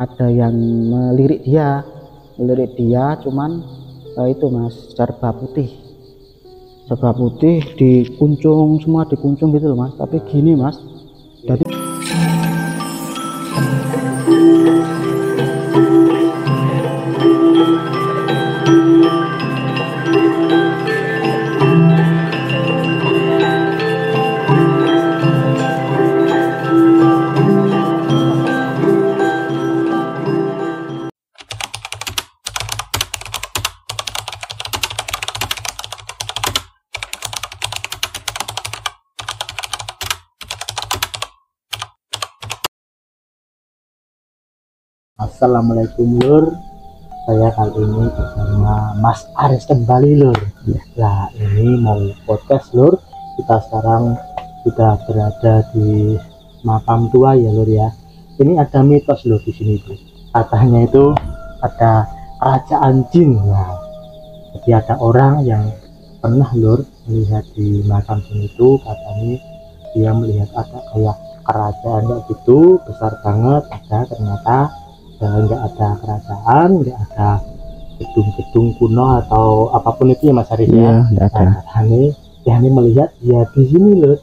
ada yang melirik dia cuman itu mas, serba putih dikuncung gitu loh mas. Tapi gini mas, jadi Assalamualaikum lur, saya kali ini bersama Mas Aris kembali lur. Nah ini mau podcast lur, kita sekarang sudah berada di makam tua ya lur ya. Ini ada mitos lur di sini tuh, katanya itu ada kerajaan jin. Nah jadi ada orang yang pernah lur melihat di makam sini itu, katanya dia melihat ada kayak kerajaan kayak gitu besar banget, ada ternyata nggak ada kerajaan, nggak ada gedung-gedung kuno atau apapun itu ya Mas Aris ya. Nah, ini melihat ya di sini loh,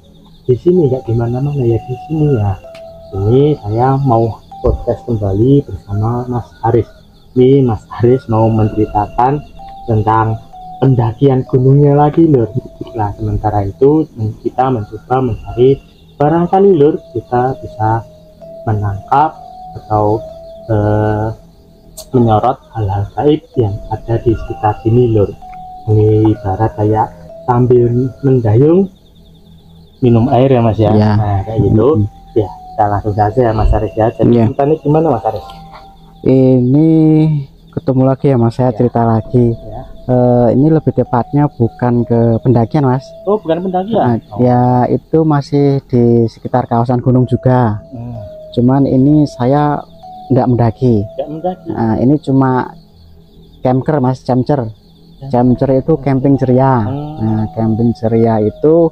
di sini nggak di mana-mana ya, di sini ya. Ini saya mau podcast kembali bersama Mas Aris. Ini Mas Aris mau menceritakan tentang pendakian gunungnya lagi lur. Nah sementara itu kita mencoba mencari, barangkali lur kita bisa menangkap atau menyorot hal-hal gaib yang ada di sekitar sini lur. Ini ibarat kayak sambil mendayung minum air ya mas ya, nah kayak gitu. Ya kita langsung saja ya Mas Aris ya. Jadi ceritanya gimana Mas Aris? Ini ketemu lagi ya mas, saya cerita lagi ini lebih tepatnya bukan ke pendakian mas. Oh bukan pendakian? Ya itu masih di sekitar kawasan gunung juga. Cuman ini saya enggak mendaki. Nah, ini cuma camper mas, camper itu camping ceria. Nah camping ceria itu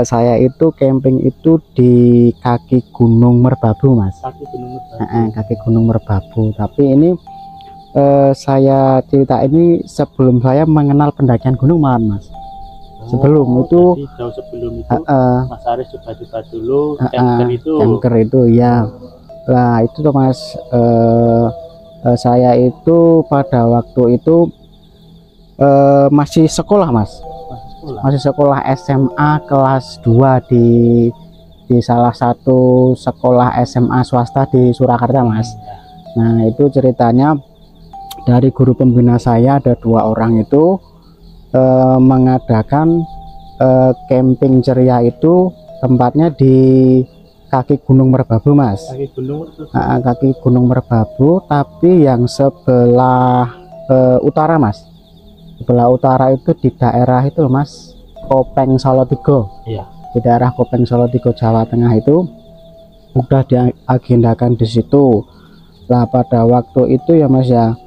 saya itu camping itu di kaki Gunung Merbabu mas. Kaki Gunung Merbabu. Tapi ini saya cerita ini sebelum saya mengenal pendakian gunung malam mas. Sebelum itu jauh sebelum itu Mas Aris coba dulu camper itu ya. Lah itu tuh mas, saya itu pada waktu itu masih sekolah mas, masih sekolah SMA kelas 2 di salah satu sekolah SMA swasta di Surakarta mas. Nah itu ceritanya dari guru pembina saya ada 2 orang itu mengadakan camping ceria itu, tempatnya di kaki Gunung Merbabu mas. Kaki Gunung Merbabu tapi yang sebelah utara mas. Sebelah utara itu di daerah itu mas, Kopeng Solotigo. Di daerah Kopeng Solotigo Jawa Tengah itu udah diagendakan di situ. Lah pada waktu itu ya mas ya,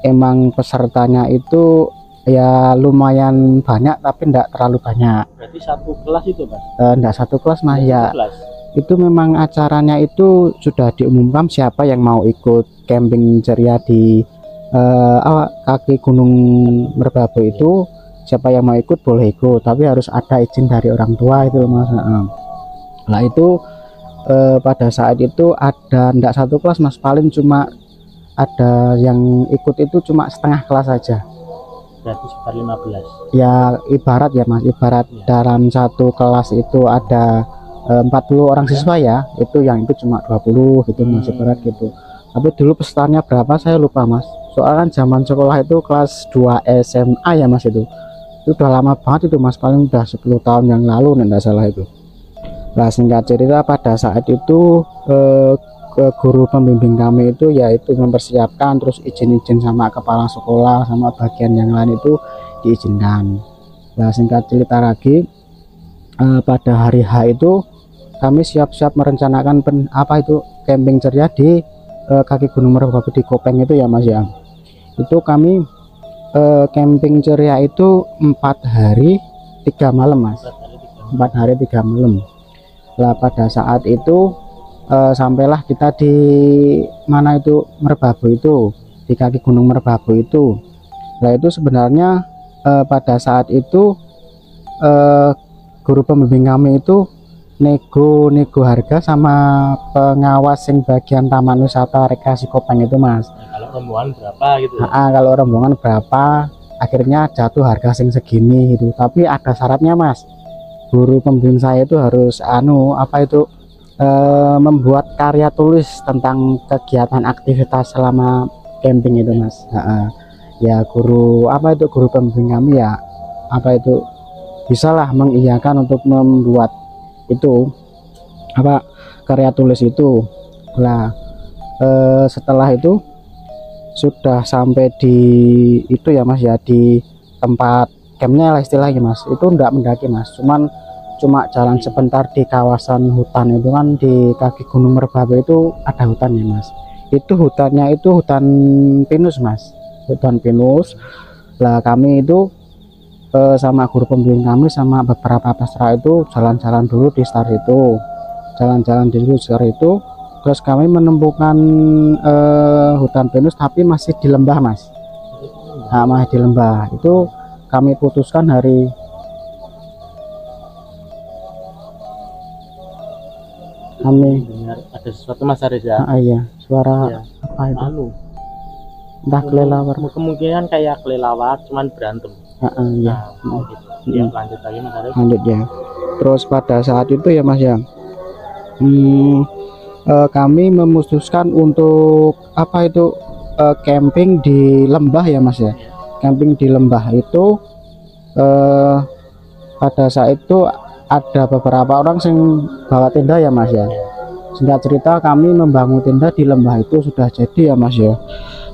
emang pesertanya itu ya lumayan banyak tapi enggak terlalu banyak. Berarti satu kelas itu mas? Enggak satu kelas mas ya. Itu memang acaranya itu sudah diumumkan siapa yang mau ikut camping ceria di kaki Gunung Merbabu itu, siapa yang mau ikut boleh ikut, tapi harus ada izin dari orang tua itu mas. Nah itu pada saat itu ada enggak satu kelas mas, paling cuma ada yang ikut itu cuma setengah kelas saja. Berarti sekitar 15 ya, ibarat ya mas, ibarat dalam satu kelas itu ada 40 orang siswa ya, itu yang itu cuma 20 gitu mas, ibarat gitu. Tapi dulu pesertanya berapa saya lupa mas, soalnya kan zaman sekolah itu kelas 2 SMA ya mas, itu udah lama banget itu mas, paling udah 10 tahun yang lalu enggak salah itu. Nah singkat cerita pada saat itu ke guru pembimbing kami itu yaitu mempersiapkan, terus izin sama kepala sekolah sama bagian yang lain itu diizinkan. Nah singkat cerita lagi, pada hari H itu kami siap-siap merencanakan camping ceria di kaki Gunung Merbabu di Kopeng itu ya mas ya. Itu kami camping ceria itu 4 hari 3 malam mas, 4 hari 3 malam. Lah pada saat itu sampailah kita di mana itu, Merbabu itu, di kaki Gunung Merbabu itu. Nah itu sebenarnya pada saat itu guru pembimbing kami itu nego harga sama pengawas yang bagian Taman Wisata Rekreasi Kopeng itu mas. Kalau rombongan berapa gitu? Kalau rombongan berapa, akhirnya jatuh harga sing segini gitu. Tapi ada syaratnya mas, guru pembimbing saya itu harus membuat karya tulis tentang kegiatan aktivitas selama camping itu mas. Ya guru pembimbing kami ya bisalah mengiyakan untuk membuat itu karya tulis itu. Nah setelah itu sudah sampai di itu ya mas ya, di tempat campnya lah istilahnya mas. Itu enggak mendaki mas, cuma jalan sebentar di kawasan hutan itu kan, di kaki Gunung Merbabu itu ada hutannya mas. Itu hutannya itu hutan pinus mas, hutan pinus. Lah kami itu sama guru pembimbing kami sama beberapa peserta itu jalan-jalan dulu di start itu, terus kami menemukan hutan pinus tapi masih di lembah mas. Masih di lembah itu kami putuskan hari kami dengar ada sesuatu mas Aris ya. Iya, suara ya. Apa itu? Entah kelelawar. Kemungkinan kayak kelelawar cuman berantem. Iya. Gitu. Ya, lanjut lagi mas Aris. Lanjut ya. Terus pada saat itu ya mas ya, kami memutuskan untuk camping di lembah ya mas ya. Camping di lembah itu pada saat itu ada beberapa orang yang bawa tenda ya mas ya. Singkat cerita kami membangun tenda di lembah itu sudah jadi ya mas ya.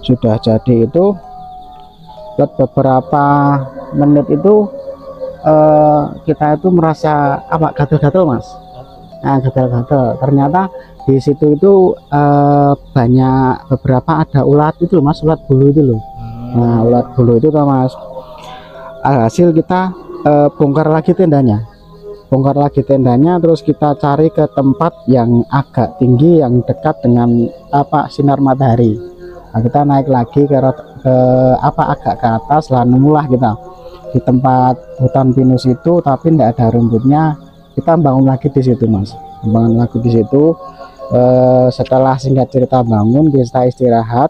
Sudah jadi itu beberapa menit itu kita itu merasa gatal-gatal mas. Gatal-gatal. Ternyata di situ itu banyak beberapa ada ulat itu mas, ulat bulu itu loh. Nah ulat bulu itu tuh mas. Hasil kita bongkar lagi tendanya, terus kita cari ke tempat yang agak tinggi yang dekat dengan sinar matahari. Nah, kita naik lagi ke agak ke atas lah, nemulah kita di tempat hutan pinus itu tapi tidak ada rumputnya. Kita bangun lagi di situ mas, setelah singkat cerita bangun, kita istirahat.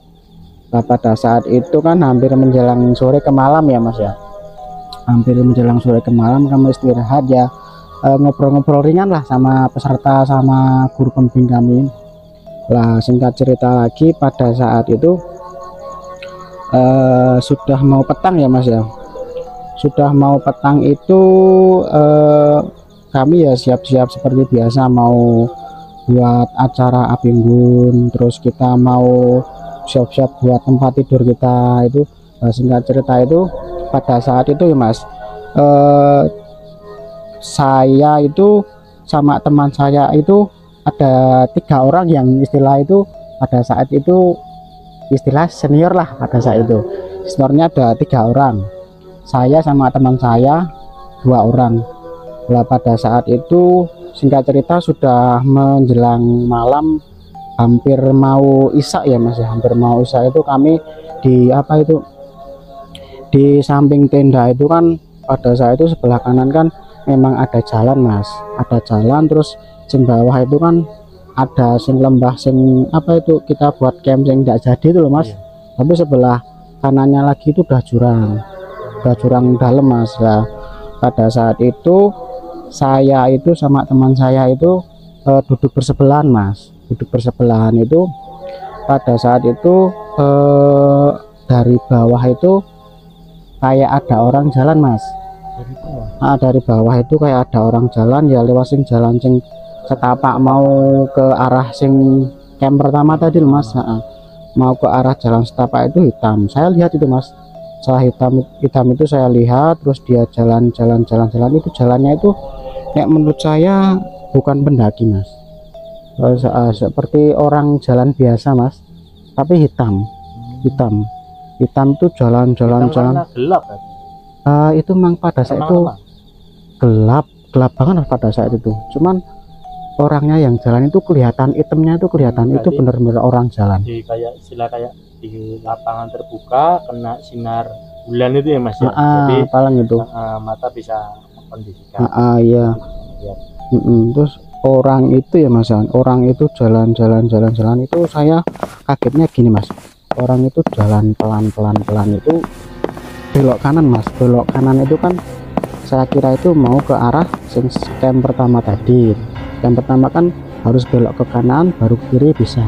Nah, pada saat itu kan hampir menjelang sore ke malam ya mas ya, kami istirahat ya, ngobrol-ngobrol ringan lah sama peserta sama guru pembimbing kami. Lah singkat cerita lagi, pada saat itu sudah mau petang ya mas ya, itu kami ya siap-siap seperti biasa mau buat acara api unggun, terus kita mau siap-siap buat tempat tidur kita itu. Singkat cerita itu pada saat itu ya mas, saya itu sama teman saya itu ada 3 orang yang istilah itu pada saat itu istilah senior lah. Pada saat itu seniornya ada 3 orang, saya sama teman saya 2 orang. Lah pada saat itu singkat cerita sudah menjelang malam, hampir mau isya ya mas ya, itu kami di di samping tenda itu kan, pada saat itu sebelah kanan kan memang ada jalan mas, terus sing bawah itu kan ada sing lembah sing kita buat camp yang tidak jadi itu loh mas. Tapi sebelah kanannya lagi itu udah jurang dalam mas. Nah, pada saat itu saya itu sama teman saya itu duduk bersebelahan mas, itu pada saat itu dari bawah itu kayak ada orang jalan mas. Dari bawah itu kayak ada orang jalan ya, lewat jalan sing setapak mau ke arah sing camp pertama tadi mas. Mau ke arah jalan setapak itu hitam, saya lihat itu mas. Setelah hitam itu saya lihat, terus dia jalan itu jalannya itu kayak menurut saya bukan pendaki mas, seperti orang jalan biasa mas, tapi hitam tuh jalan gelap itu memang pada saat itu gelap banget pada saat itu. Cuman orangnya yang jalan itu kelihatan itemnya, itu kelihatan itu Berarti bener-bener orang jalan. di kayak istilah kayak di lapangan terbuka kena sinar bulan itu ya Mas ya. Jadi Paling itu. mata bisa mengkondisikan. Iya. Ya. Terus orang itu ya Mas, orang itu jalan itu saya kagetnya gini Mas, orang itu jalan pelan itu belok kanan Mas, belok kanan itu kan saya kira itu mau ke arah camp pertama tadi. Camp pertama kan harus belok ke kanan baru kiri bisa.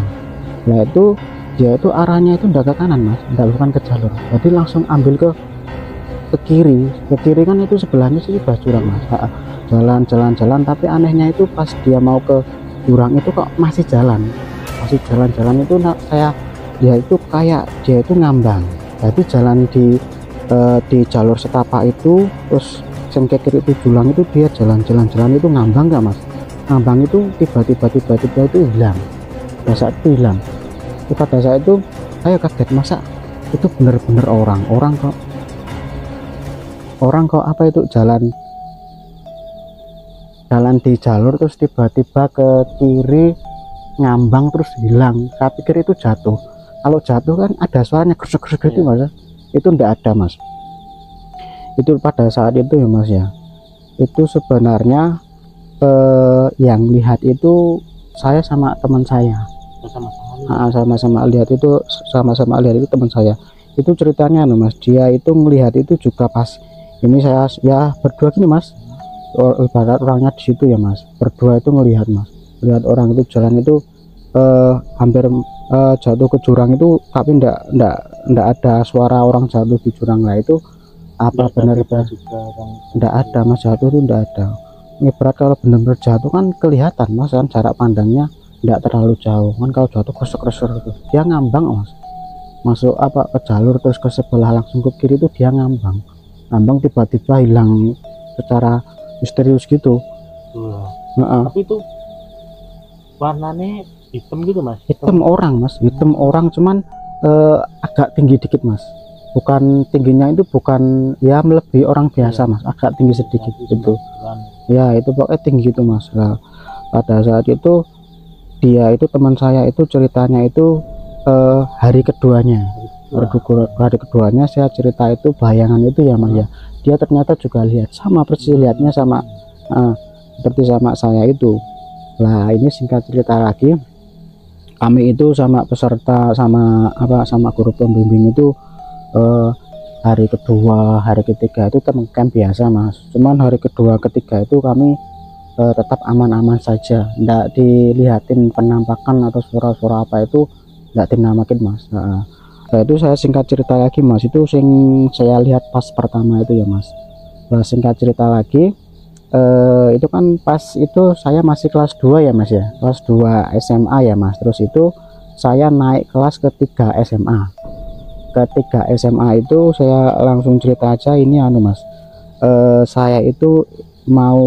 Nah itu dia itu arahnya itu enggak ke kanan Mas, enggak, bukan ke jalur, jadi langsung ambil ke kiri kan itu sebelahnya sih udah jurang Mas. Jalan tapi anehnya itu pas dia mau ke jurang itu kok masih jalan itu dia itu kayak dia itu ngambang, jadi jalan di jalur setapak itu terus yang ke kiri itu jurang itu dia jalan itu ngambang nggak Mas, ngambang itu tiba-tiba itu hilang, pada saat itu hilang. Pada saat itu saya kaget, masa itu bener-bener orang kok apa itu jalan di jalur terus tiba-tiba ke kiri ngambang terus hilang. Saya pikir itu jatuh, kalau jatuh kan ada suaranya gresek-gresek gitu Mas, itu enggak ada Mas. Itu pada saat itu ya Mas ya, itu sebenarnya yang lihat itu saya sama teman saya, sama-sama lihat itu teman saya. Itu ceritanya nih Mas, dia itu melihat itu juga pas ini saya ya berdua gini Mas, ibarat orangnya di situ ya Mas, berdua itu ngelihat Mas, lihat orang itu jalan itu hampir jatuh ke jurang itu, tapi ndak ada suara orang jatuh di jurang. Lah itu apa benar itu ndak ada Mas, jatuh itu ndak ada. Ibarat kalau benar-benar jatuh kan kelihatan Mas, kan jarak pandangnya ndak terlalu jauh kan, kalau jatuh kresek-kresek itu dia ngambang Mas, masuk apa ke jalur terus ke sebelah langsung ke kiri itu dia ngambang tiba-tiba hilang secara misterius gitu. Tapi itu warnanya hitam gitu Mas, hitam orang Mas, hitam orang, cuman agak tinggi dikit Mas, bukan tingginya itu bukan ya melebihi orang biasa Mas, agak tinggi sedikit gitu ya, itu pokoknya tinggi itu Mas. Nah, pada saat itu dia itu teman saya itu ceritanya itu hari keduanya saya cerita itu bayangan itu ya Mas ya, dia ternyata juga lihat sama persis, lihatnya sama seperti sama saya itu. Lah ini singkat cerita lagi, kami itu sama peserta sama guru pembimbing itu hari kedua hari ketiga itu camp biasa Mas, cuman hari kedua ketiga itu kami tetap aman-aman saja, enggak dilihatin penampakan atau suara-suara apa itu enggak dinamakin Mas. Nah itu saya singkat cerita lagi Mas, itu sing saya lihat pas pertama itu ya Mas. Nah, singkat cerita lagi itu kan pas itu saya masih kelas 2 ya Mas ya, kelas 2 SMA ya Mas. Terus itu saya naik kelas ketiga SMA. Ketiga SMA itu saya langsung cerita aja ini Mas, saya itu mau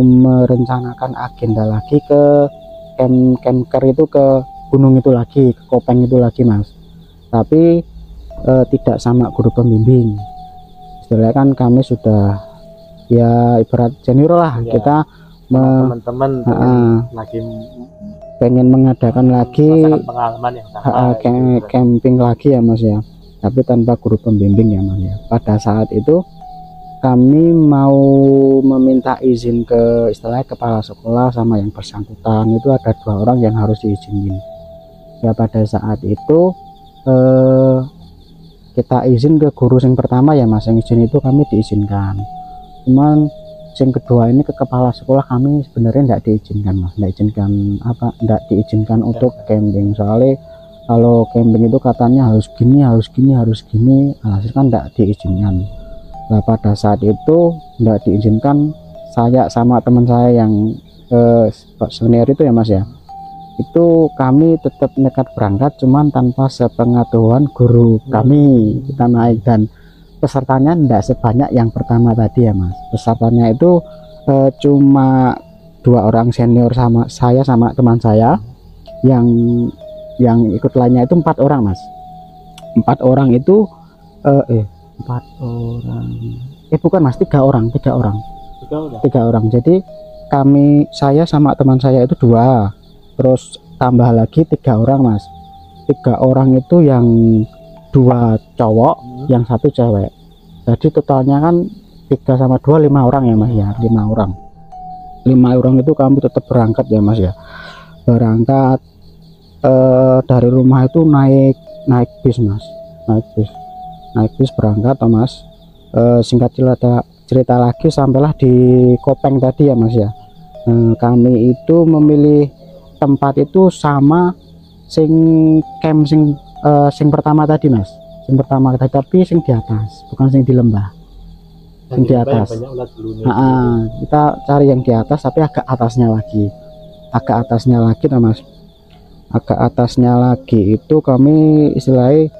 merencanakan agenda lagi ke camper itu, ke gunung itu lagi, ke Kopeng itu lagi Mas, tapi tidak sama guru pembimbing. Istilahnya kan kami sudah ya ibarat senior lah ya, kita teman-teman lagi pengen mengadakan lagi pengalaman yang sama, camping lagi ya Mas ya, tapi tanpa guru pembimbing ya Mas ya. Pada saat itu kami mau meminta izin ke istilahnya kepala sekolah sama yang bersangkutan, itu ada 2 orang yang harus diizinin ya. Pada saat itu kita izin ke guru yang pertama ya Mas, yang izin itu kami diizinkan, cuman yang kedua ini ke kepala sekolah kami sebenarnya tidak diizinkan Mas, tidak diizinkan untuk camping. Soalnya kalau camping itu katanya harus gini hasil kan tidak diizinkan. Nah pada saat itu tidak diizinkan, saya sama teman saya yang senior itu ya Mas ya, itu kami tetap nekat berangkat, cuman tanpa sepengetahuan guru kami. Kita naik dan pesertanya tidak sebanyak yang pertama tadi ya Mas, pesertanya itu cuma 2 orang senior sama saya sama teman saya, yang ikut lainnya itu 4 orang Mas. 4 orang itu 4 orang bukan Mas, 3 orang. 3 orang. Jadi saya sama teman saya itu 2, terus tambah lagi 3 orang mas. 3 orang itu yang 2 cowok, yang 1 cewek. Jadi totalnya kan 3 sama 2 5 orang ya mas ya, 5 orang. 5 orang itu kami tetap berangkat ya mas ya. Berangkat dari rumah itu naik bis mas, naik bis berangkat oh mas. Singkat cerita lagi sampailah di Kopeng tadi ya mas ya. Kami itu memilih tempat itu sama sing camp sing pertama tadi mas, sing pertama tadi, tapi sing di atas, bukan sing di lembah, sing di atas. Kita cari yang di atas tapi agak atasnya lagi nah mas. Agak atasnya lagi itu kami istilahnya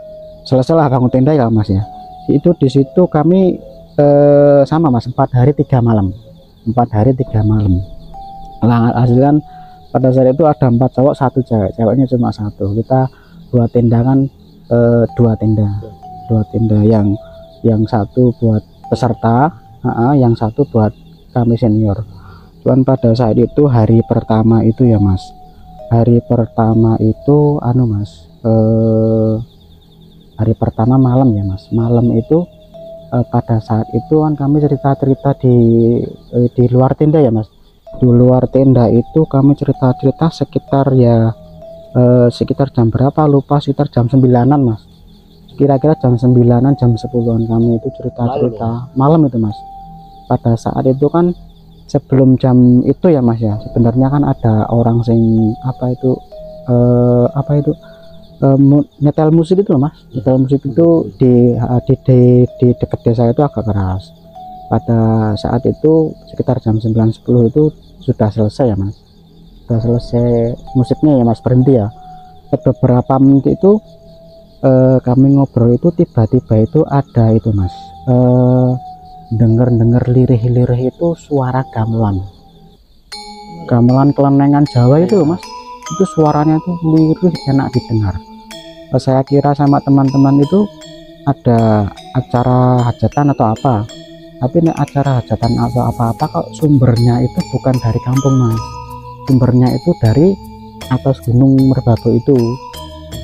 selesai bangun tenda ya mas ya. Itu di situ kami sama mas 4 hari 3 malam. Nah, hasilnya pada saat itu ada 4 cowok 1 cewek, ceweknya cuma 1. Kita 2 tenda kan, 2 tenda yang 1 buat peserta, yang 1 buat kami senior. Cuman pada saat itu hari pertama itu ya mas, hari pertama itu mas, hari pertama malam ya mas, malam itu pada saat itu kan kami cerita-cerita di luar tenda ya mas. Di luar tenda itu kami cerita-cerita sekitar ya sekitar jam berapa lupa, sekitar jam 9-an mas, kira-kira jam 9-an jam 10-an kami itu cerita-cerita malam itu mas. Pada saat itu kan sebelum jam itu ya mas ya, sebenarnya kan ada orang sing nyetel musik itu loh mas. Nyetel musik itu di dekat desa itu agak keras. Pada saat itu sekitar jam 9-10 itu sudah selesai ya mas, sudah selesai musiknya ya mas, berhenti ya. Beberapa menit itu kami ngobrol itu tiba-tiba itu ada itu mas, dengar lirih-lirih itu suara gamelan kelenengan Jawa itu loh mas. Itu suaranya itu lirih, enak didengar. Saya kira sama teman-teman itu ada acara hajatan atau apa, tapi ini acara hajatan atau apa-apa kok sumbernya itu bukan dari kampung mas, sumbernya itu dari atas Gunung Merbabu itu.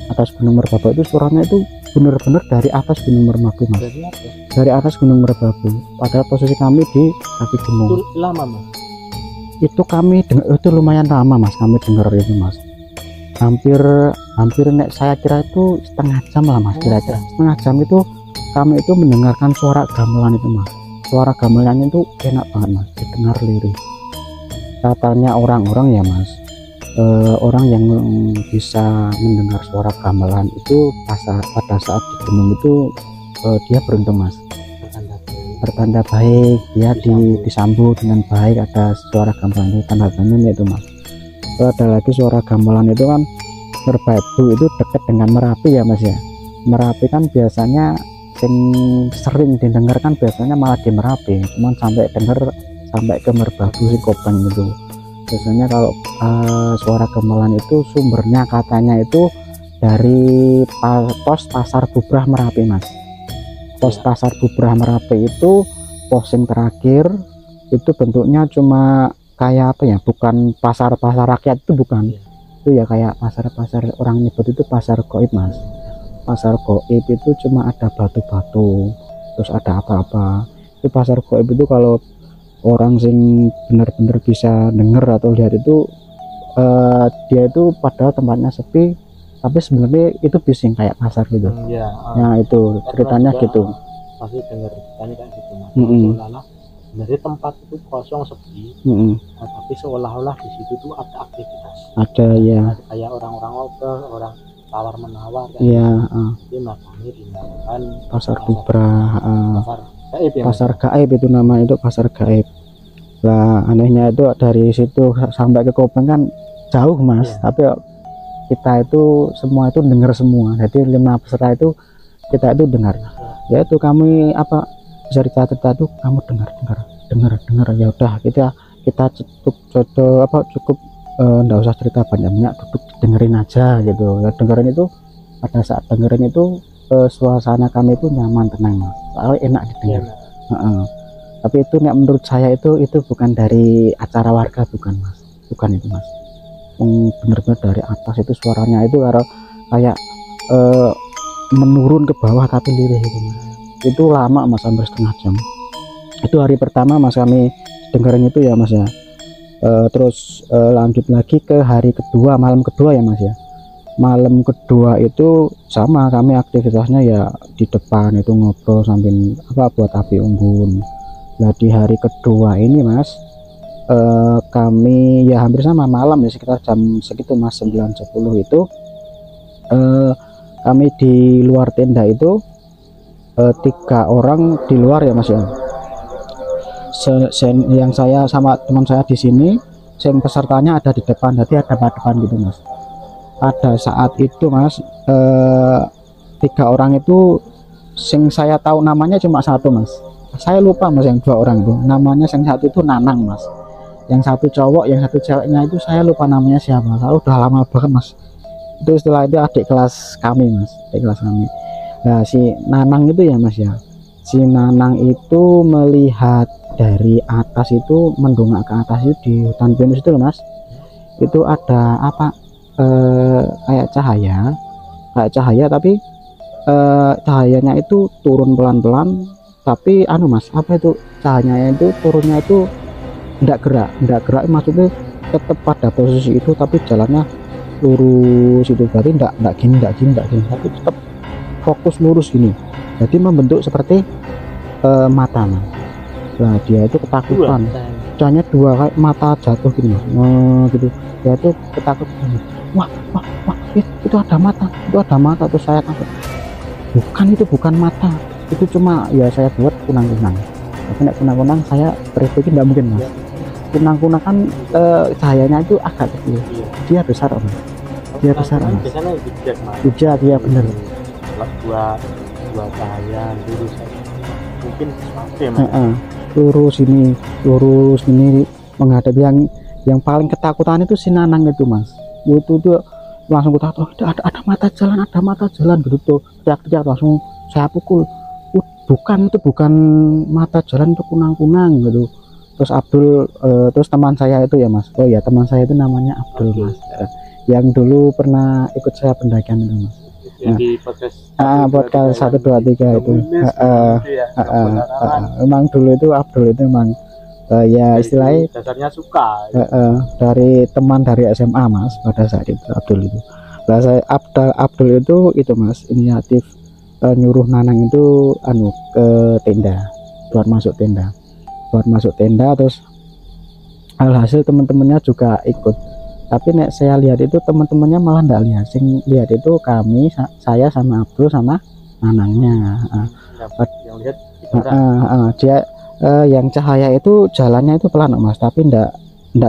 Atas Gunung Merbabu itu suaranya itu benar-benar dari atas Gunung Merbabu mas, dari atas Gunung Merbabu. Padahal posisi kami di kaki gunung. Itu lama mas? Itu kami dengar, itu lumayan lama mas kami dengar itu mas, hampir nek saya kira itu setengah jam lah mas, kira-kira setengah jam itu kami itu mendengarkan suara gamelan itu mas. Suara gamelannya itu enak banget mas, didengar lirih. Katanya orang-orang ya mas, orang yang bisa mendengar suara gamelan itu pada saat di gunung itu dia beruntung mas, bertanda baik, dia disambut dengan baik. Ada suara gamelan itu tanda-tandanya itu mas. Terus ada lagi suara gamelan itu kan, Merbabu itu dekat dengan Merapi ya mas ya. Merapi kan biasanya sering didengarkan biasanya malah di Merapi, cuman sampai ke Merbabu si Kopeng itu. Biasanya kalau suara gamelan itu sumbernya katanya itu dari pos Pasar Bubrah Merapi mas. Pos Pasar Bubrah Merapi itu pos yang terakhir, itu bentuknya cuma kayak apa ya, bukan pasar rakyat, itu bukan, itu ya kayak pasar orang nyebut itu pasar goib mas. Pasar goib itu cuma ada batu-batu, terus ada apa-apa. Itu pasar goib itu kalau orang sing bener-bener bisa denger atau lihat itu dia itu padahal tempatnya sepi, tapi sebenarnya itu bising kayak pasar gitu. Nah itu ceritanya gitu. Pasti denger ceritanya kayak gitu mas. Seolah-olah sebenarnya tempat itu kosong sepi, tapi seolah-olah di situ tuh ada aktivitas. Ada ya. Kayak orang-orang ngobrol, orang tawar menawar. Iya. Jadi makanya dinamakan Pasar Bubrah. Pasar gaib itu nama itu, pasar gaib. Lah anehnya itu dari situ sampai ke Kopeng kan jauh mas, tapi kita itu semua itu dengar semua. Jadi 5 peserta itu kita itu dengar. Ya itu kami bisa cerita itu kamu dengar ya udah kita cukup nggak usah cerita banyak, duduk dengerin aja gitu ya. Dengerin itu, pada saat dengerin itu suasana kami itu nyaman, tenang mas, soalnya enak didengar. Tapi itu nek menurut saya itu bukan dari acara warga, bukan mas, bukan itu mas. Bener-bener dari atas itu suaranya itu kayak menurun ke bawah tapi lirih itu mas. Itu lama mas, hampir setengah jam. Itu hari pertama mas kami dengerin itu ya mas ya. Terus lanjut lagi ke hari kedua, malam kedua ya mas ya. Malam kedua itu sama, kami aktivitasnya ya di depan itu ngobrol sambil buat api unggun. Nah di hari kedua ini mas, kami ya hampir sama malam ya, sekitar jam segitu mas, 9.10 itu kami di luar tenda itu 3 orang di luar ya mas ya. Yang saya sama teman saya di sini, pesertanya ada di depan, jadi ada depan gitu mas. Pada saat itu mas, 3 orang itu sing saya tahu namanya cuma 1 mas, saya lupa mas. Yang 2 orang itu namanya, yang 1 itu Nanang mas, yang 1 cowok, yang 1 ceweknya itu saya lupa namanya siapa, saya udah lama banget mas. Itu setelah itu adik kelas kami mas, adik kelas kami. Nah si Nanang itu ya mas ya, si Nanang itu melihat dari atas itu, mendongak ke atas itu di hutan pinus itu loh mas. Itu ada kayak cahaya tapi cahayanya itu turun pelan-pelan, tapi mas, itu cahayanya itu turunnya itu enggak gerak, maksudnya tetap pada posisi itu tapi jalannya lurus itu, berarti enggak gini, tapi tetap fokus lurus gini, jadi membentuk seperti mata mas. Nah dia itu ketakutan, cahayanya 2 kayak mata jatuh gitu mas. Gitu dia itu ketakutan, wah itu ada mata, terus saya takut, bukan mata, itu cuma ya saya buat kunang-kunang. Tapi nek kunang-kunang saya berpikir nggak mungkin mas, kunang-kunang kan cahayanya itu agak kecil, dia besar mas, hujat ya bener. Dua cahaya lurus mungkin lurus ini menghadap yang paling ketakutan itu si Nanang itu mas. Itu langsung ketakutan, ada mata jalan gitu tuh, teriak-teriak, langsung saya pukul. Itu bukan mata jalan, itu kunang-kunang gitu. Terus Abdul, terus teman saya itu ya mas, oh ya teman saya itu namanya Abdul mas, yang dulu pernah ikut saya pendakian itu mas. Di podcast 1, 2, 3 itu memang dulu itu Abdul itu memang ya istilahnya dasarnya suka dari teman dari SMA mas pada saat itu Abdul itu. Nah, Abdul itu mas inisiatif nyuruh Nanang itu ke tenda, buat masuk tenda, terus alhasil teman-temannya juga ikut. Tapi nek saya lihat itu teman-temannya malah enggak lihat, sing lihat itu kami, saya sama Abdul sama Nanangnya. Yang lihat dia yang cahaya itu jalannya itu pelan mas, tapi enggak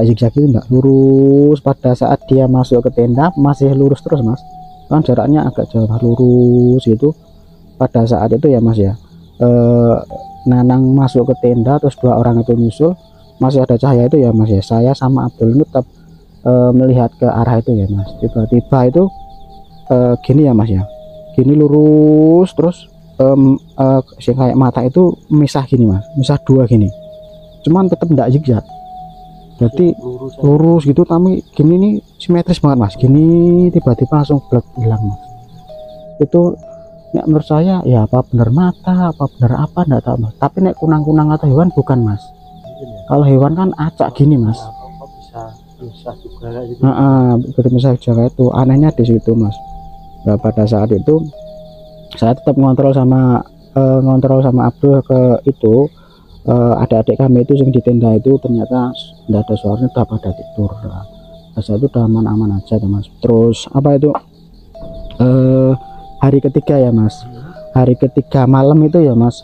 zigzag itu, enggak lurus. Pada saat dia masuk ke tenda masih lurus terus mas, kan jaraknya agak jauh, lurus itu. Pada saat itu ya mas ya, Nanang masuk ke tenda, terus 2 orang itu nyusul, masih ada cahaya itu ya mas ya. Saya sama Abdul itu tetap melihat ke arah itu ya mas. Tiba-tiba itu gini ya mas ya, gini lurus terus kayak mata itu misah gini mas, misah 2 gini, cuman tetap enggak zigzag, jadi lurus gitu, tapi gini nih simetris banget mas, gini tiba-tiba langsung hilang mas. Itu nek menurut saya ya apa bener mata, apa bener apa enggak tahu mas. Tapi nek kunang-kunang atau hewan bukan mas, kalau hewan kan acak gini mas, bisa juga gitu. Bisa juga, itu anehnya di situ mas. Nah, pada saat itu saya tetap ngontrol sama Abdul ke itu, adik-adik kami itu yang di tenda itu ternyata tidak ada suaranya, udah pada tidur. Nah, saya itu udah aman-aman aja mas. Terus hari ketiga ya mas, hari ketiga malam itu ya mas,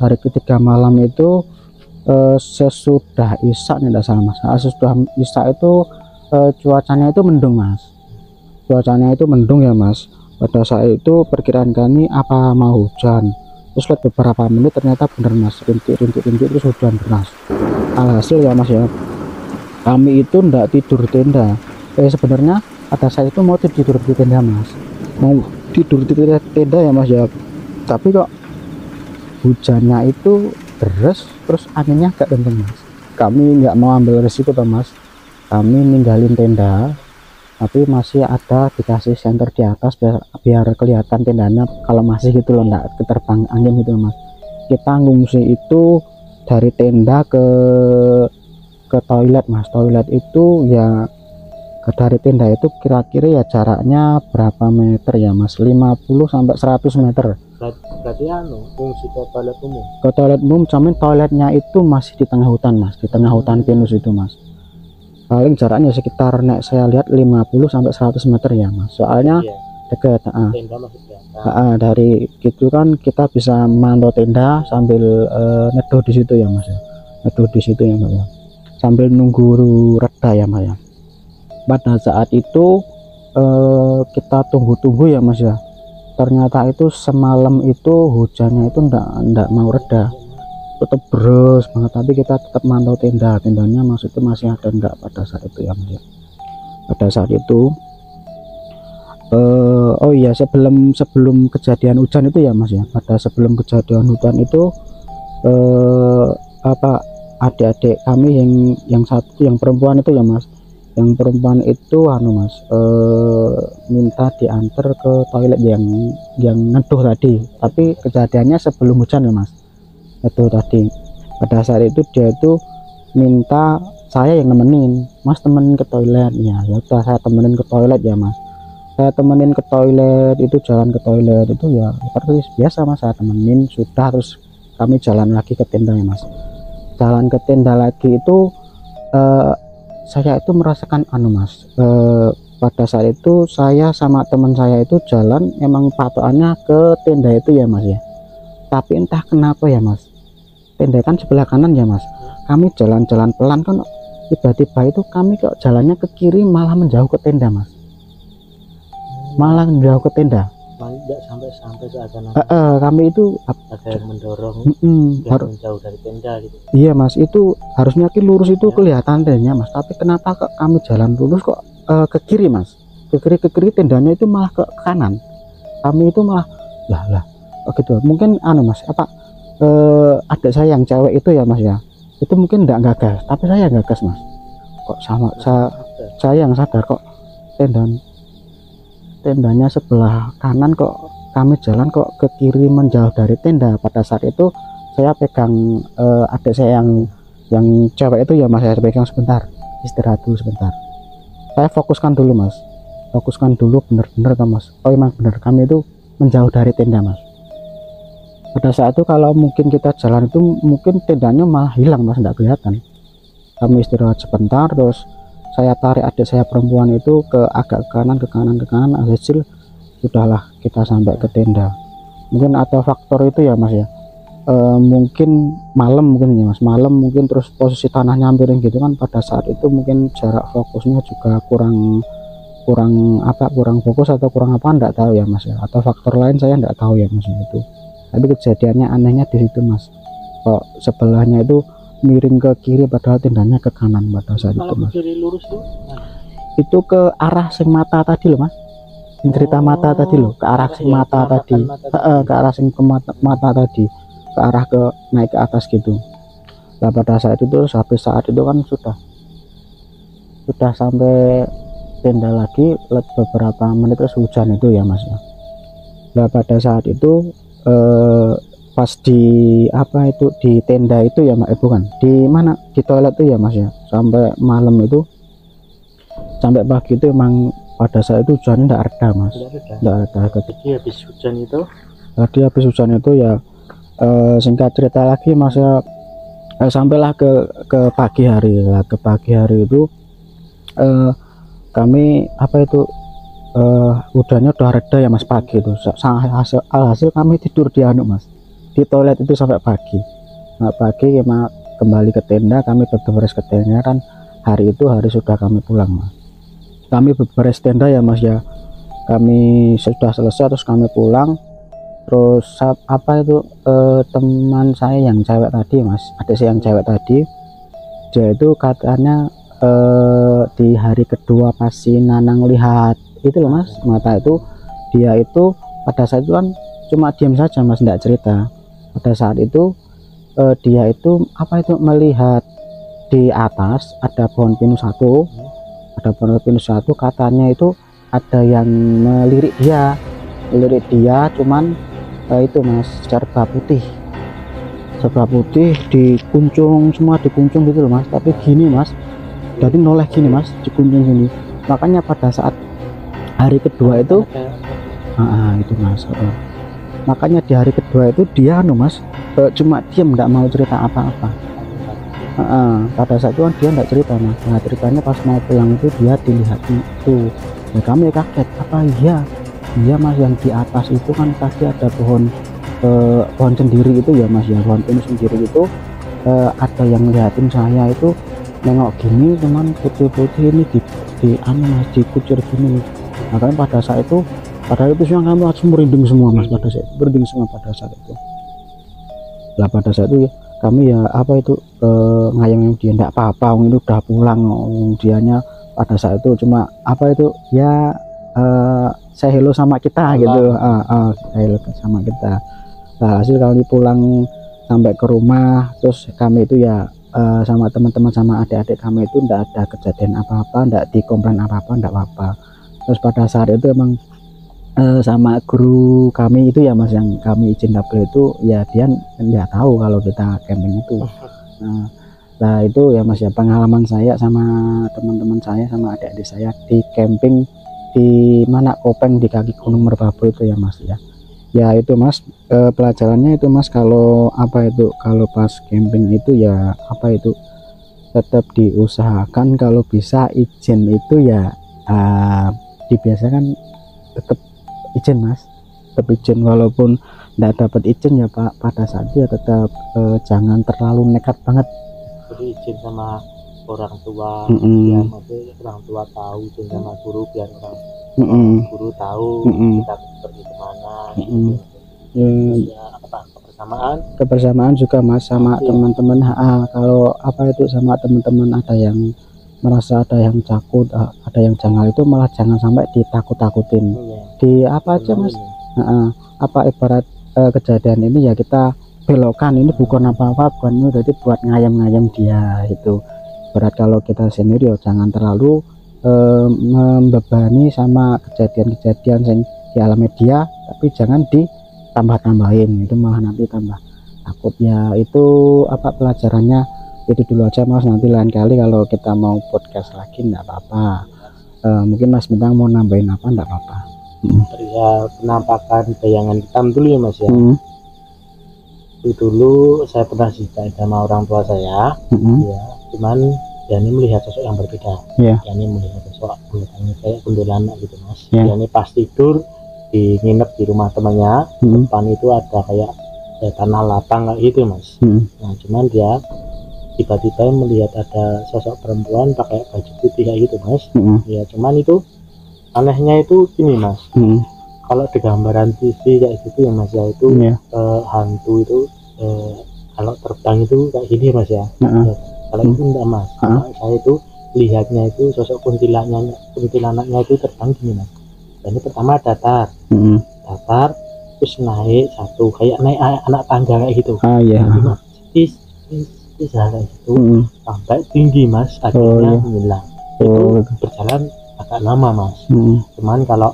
sesudah Isya nih, tidak salah mas. Sesudah Isya itu cuacanya itu mendung mas, ya mas. Pada saat itu perkiraan kami apa mau hujan, terus lihat beberapa menit ternyata bener mas, rintik terus hujan deras. Alhasil ya mas ya, kami itu ndak tidur tenda. Sebenarnya pada saat itu mau tidur di tenda mas, ya mas ya, tapi kok hujannya itu terus anginnya agak kenceng mas. Kami nggak mau ambil risiko toh mas, kami ninggalin tenda tapi masih ada dikasih senter di atas biar kelihatan tendanya kalau masih gitu loh, nggak keterbang angin gitu mas. Kita ngungsi itu dari tenda ke toilet mas. Toilet itu ya dari tenda itu kira-kira ya jaraknya berapa meter ya mas, 50 sampai 100 meter. Berarti fungsi ke toilet umum. Ke toilet umum, cuman toiletnya itu masih di tengah hutan mas, di tengah hutan pinus itu mas. Paling jaraknya sekitar saya lihat 50 sampai 100 meter ya mas. Soalnya dekat. Tenda masih Dari gitu kan kita bisa mantau tenda sambil neduh di situ ya mas ya. Neduh di situ ya mas ya. Sambil nunggu reda ya mas ya. Pada saat itu kita tunggu-tunggu ya mas ya. Ternyata itu semalam itu hujannya itu ndak mau reda, tetap deras banget, tapi kita tetap mantau tendanya maksudnya masih ada enggak pada saat itu ya mas ya. Pada saat itu oh iya, sebelum kejadian hujan itu ya mas ya, pada sebelum kejadian hujan itu adik-adik kami yang satu yang perempuan itu ya mas, yang perempuan itu mas minta diantar ke toilet yang neduh tadi, tapi kejadiannya sebelum hujan ya mas. Itu tadi pada saat itu dia itu minta saya yang nemenin, mas temenin ke toilet ya. Ya udah, saya temenin ke toilet ya mas. Saya temenin ke toilet itu, jalan ke toilet itu ya seperti biasa mas, saya temenin sudah, terus kami jalan lagi ke tenda ya mas. Jalan ke tenda lagi itu saya itu merasakan mas, pada saat itu saya sama teman saya itu jalan emang patokannya ke tenda itu ya mas ya, tapi entah kenapa ya mas, tenda kan sebelah kanan ya mas, kami jalan-jalan pelan kan tiba-tiba itu kami kok jalannya ke kiri malah menjauh ke tenda mas, malah menjauh ke tenda. Tidak sampai seakan kami itu ada yang mendorong harus menjauh dari tenda gitu. Iya mas, itu harusnya lurus itu ya, kelihatan tendanya mas, tapi kenapa kok kami jalan lurus kok ke kiri mas, ke kiri tendanya itu malah ke kanan, kami itu malah lah gitu. Mungkin mas adik saya yang cewek itu ya mas ya, itu mungkin enggak gagas, tapi saya gagas mas, kok sama saya yang sadar kok tendanya sebelah kanan kok kami jalan kok ke kiri menjauh dari tenda. Pada saat itu saya pegang adik saya yang cewek itu ya mas, saya pegang sebentar, istirahat dulu sebentar, saya fokuskan dulu mas, fokuskan dulu bener-bener mas, oh emang bener kami itu menjauh dari tenda mas. Pada saat itu kalau mungkin kita jalan itu mungkin tendanya malah hilang mas, tidak kelihatan. Kami istirahat sebentar, terus saya tarik adik saya perempuan itu agak ke kanan, hasil sudahlah kita sampai ke tenda. Mungkin atau faktor itu ya mas ya, mungkin malam mungkin ya mas, malam mungkin, terus posisi tanahnya miring gitu kan, pada saat itu mungkin jarak fokusnya juga kurang fokus atau kurang apa enggak tahu ya mas ya, atau faktor lain saya enggak tahu ya mas itu. Tapi kejadiannya anehnya di situ mas, kok sebelahnya itu miring ke kiri padahal tendanya ke kanan pada saat itu mas. Kiri lurus itu ke arah sing mata tadi loh mas, cerita mata tadi loh, ke arah sing mata tadi, ke arah sing mata tadi, ke arah ke naik ke atas gitu. Nah pada saat itu habis saat itu kan sudah sampai tenda lagi beberapa menit terus hujan itu ya mas ya. Nah pada saat itu pas di di tenda itu ya mas, bukan di mana, di toilet itu ya mas ya, sampai malam itu sampai pagi itu emang pada saat itu hujannya tidak reda mas, tidak reda. Jadi habis hujan itu ya singkat cerita lagi mas ya, sampailah ke pagi hari lah. Ke pagi hari itu kami hujannya udah reda ya mas pagi itu. Alhasil kami tidur di mas, di toilet itu sampai pagi. Nah pagi kembali ke tenda, kami beberes ke tenda kan, hari itu hari sudah kami pulang mas. Kami beberes tenda ya mas ya, kami sudah selesai terus kami pulang. Terus teman saya yang cewek tadi mas, adik saya yang cewek tadi, dia itu katanya di hari kedua pas si Nanang lihat itu loh mas, mata itu, dia itu pada saat itu kan cuma diam saja mas, tidak cerita. Pada saat itu dia itu apa itu melihat di atas ada pohon pinus satu, ada pohon pinus satu, katanya itu ada yang melirik dia, cuman itu mas serba putih dikuncung semua, dikuncung gitu loh mas, tapi gini mas, jadi noleh gini mas, dikuncung gini. Makanya pada saat hari kedua itu itu mas, makanya di hari kedua itu dia mas cuma diam, nggak mau cerita apa-apa. Pada saat itu kan dia nggak cerita mas. Nah ceritanya pas mau pulang itu dia dilihat itu, ya kami kaget, apa iya mas, yang di atas itu kan tadi ada pohon sendiri itu ya mas, ya pohon pinus sendiri itu ada yang ngeliatin saya itu nengok gini, cuman putih-putih ini di anu mas, dikucur gini. Makanya pada saat itu siang kami langsung merinding semua mas, pada saat itu merinding semua pada saat itu. Lah pada saat itu ya kami ya apa itu ngayang dia enggak apa-apa, itu udah pulang dianya. Pada saat itu cuma apa itu ya saya hello sama kita gitu, hello sama kita. Nah, hasil kami pulang sampai ke rumah, terus kami itu ya sama teman-teman sama adik-adik kami itu enggak ada kejadian apa-apa, enggak dikomplain apa-apa, enggak apa-apa. Terus pada saat itu emang sama guru kami itu ya mas, yang kami izin double itu ya dia nggak tahu kalau kita camping itu. Nah itu ya mas ya pengalaman saya sama teman-teman saya sama adik-adik saya di camping di mana Kopeng di kaki Gunung Merbabu itu ya mas ya. Ya itu mas pelajarannya itu mas, kalau apa itu kalau pas camping itu ya apa itu tetap diusahakan kalau bisa izin itu ya dibiasakan tetap izin mas, tetap izin walaupun tidak dapat izin ya pak, pada saat itu ya tetap jangan terlalu nekat banget. Jadi izin sama orang tua, ya maksudnya orang tua tahu, izin sama guru biar orang guru tahu kita pergi kemana. Ya apa kebersamaan juga mas sama teman-teman. Kalau apa itu sama teman-teman ada yang merasa ada yang takut, ada yang jangan, itu malah jangan sampai ditakut-takutin. Di apa aja mas, apa ibarat kejadian ini ya kita belokan, ini bukan apa-apa, bukan itu, jadi buat ngayam-ngayam dia itu. Berat kalau kita sendiri ya jangan terlalu membebani sama kejadian-kejadian yang dialami dia, tapi jangan ditambah-tambahin, itu malah nanti tambah takut ya. Itu apa pelajarannya itu dulu aja mas, nanti lain kali kalau kita mau podcast lagi enggak apa-apa. Mungkin mas Bintang mau nambahin apa, enggak apa-apa. Ya penampakan bayangan hitam dulu ya mas ya. Itu dulu saya pernah cerita sama orang tua saya, ya cuman ya ini melihat sosok yang berbeda. Ya ini melihat sosok kayak kuntilanak gitu mas. Ya ini pas tidur nginep di rumah temannya, depan itu ada kayak tanah lapang kayak gitu mas. Nah cuman dia tiba-tiba melihat ada sosok perempuan pakai baju putih kayak gitu mas. Ya cuman itu anehnya itu gini mas, kalau di gambaran TV kayak gitu ya mas ya, itu hantu itu kalau terbang itu kayak gini mas ya. Kalau itu enggak mas, saya itu lihatnya itu sosok kuntilanaknya itu terbang gini mas. Dan ini pertama datar, terus naik satu kayak naik anak tangga kayak gitu. Kayak gitu sampai tinggi mas, akhirnya hilang. Itu berjalan agak lama mas. Cuman kalau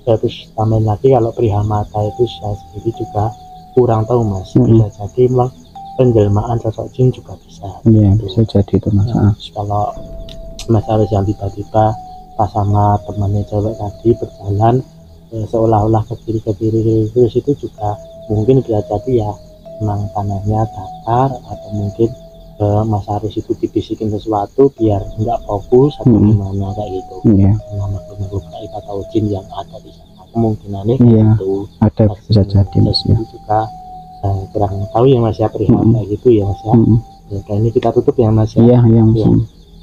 terus tambahin lagi, kalau perihal mata itu saya sendiri juga kurang tahu mas. Bisa jadi memang penjelmaan sosok jin juga bisa. Bisa jadi itu mas. Kalau mas harus yang tiba-tiba pas sama temannya cewek tadi berjalan seolah-olah ke kiri terus itu juga mungkin bisa jadi ya memang tanahnya datar, atau mungkin Mas Aris itu dibisikin sesuatu biar nggak fokus atau gimana kayak gitu. Nama makhluk gaib atau jin yang ada di sana kemungkinannya itu ada, bisa jadi mas ya. Juga kurang tahu ya mas ya perihal kayak gitu ya mas ya. Ya ini kita tutup ya mas ya.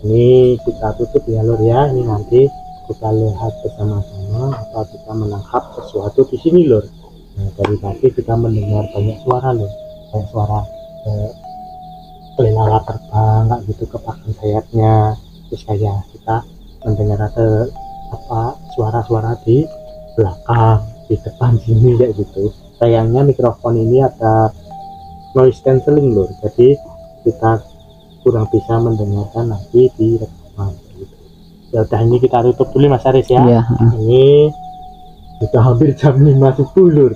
Ini kita tutup ya lor ya. Ini nanti kita lihat bersama-sama apa kita menangkap sesuatu di sini lor. Nah, dari tadi kita mendengar banyak suara lor, banyak suara kelelawar terbang kayak gitu, kepakan sayapnya. Terus kayak kita mendengar ada apa suara-suara di belakang, di depan sini kayak gitu. Sayangnya mikrofon ini ada noise cancelling lur, jadi kita kurang bisa mendengarkan nanti di rekaman gitu. Ya udah, ini kita tutup dulu Mas Aris ya. Iya. Ini sudah hampir jam 5 subuh lur.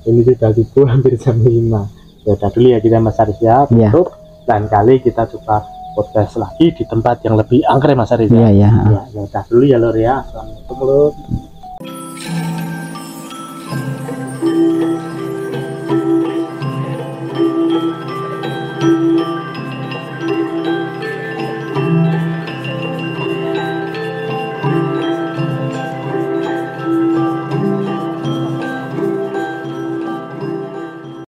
Ini sudah subuh hampir jam 5. Ya udah dulu ya kita Mas Aris ya, tutup. Lain kali kita coba podcast lagi di tempat yang lebih angker Mas Aris ya. Iya. Ya udah dulu ya lur ya. Assalamualaikum lur.